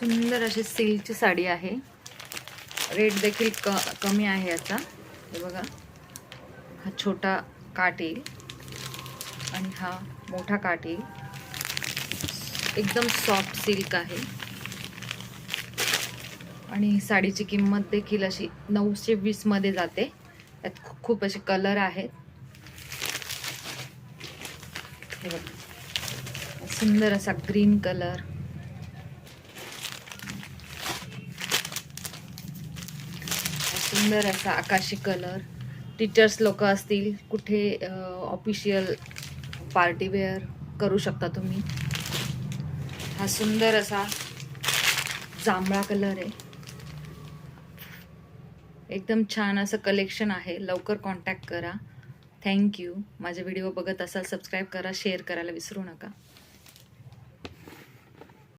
सुंदर अशी सिल्कची साडी आहे. रेट देखील कमी आहे याचा. हे बघा, हा छोटा काठ येईल आणि हा मोठा काठ येईल. एकदम सॉफ्ट सिल्क आहे आणि साडीची किंमत देखील अशी 920 मध्ये जाते. यात खूप असे कलर आहेत. हे बघा, सुंदर असा ग्रीन कलर, सुंदर असा आकाशी कलर. टीचर्स लोक असतील, कुठे ऑफिशियल पार्टी वेअर करू शकता तुम्ही. हा सुंदर असा जांभळा कलर आहे. एकदम छान असं कलेक्शन आहे. लवकर कॉन्टॅक्ट करा. थँक्यू. माझे व्हिडिओ बघत असाल सबस्क्राईब करा, शेअर करायला विसरू नका.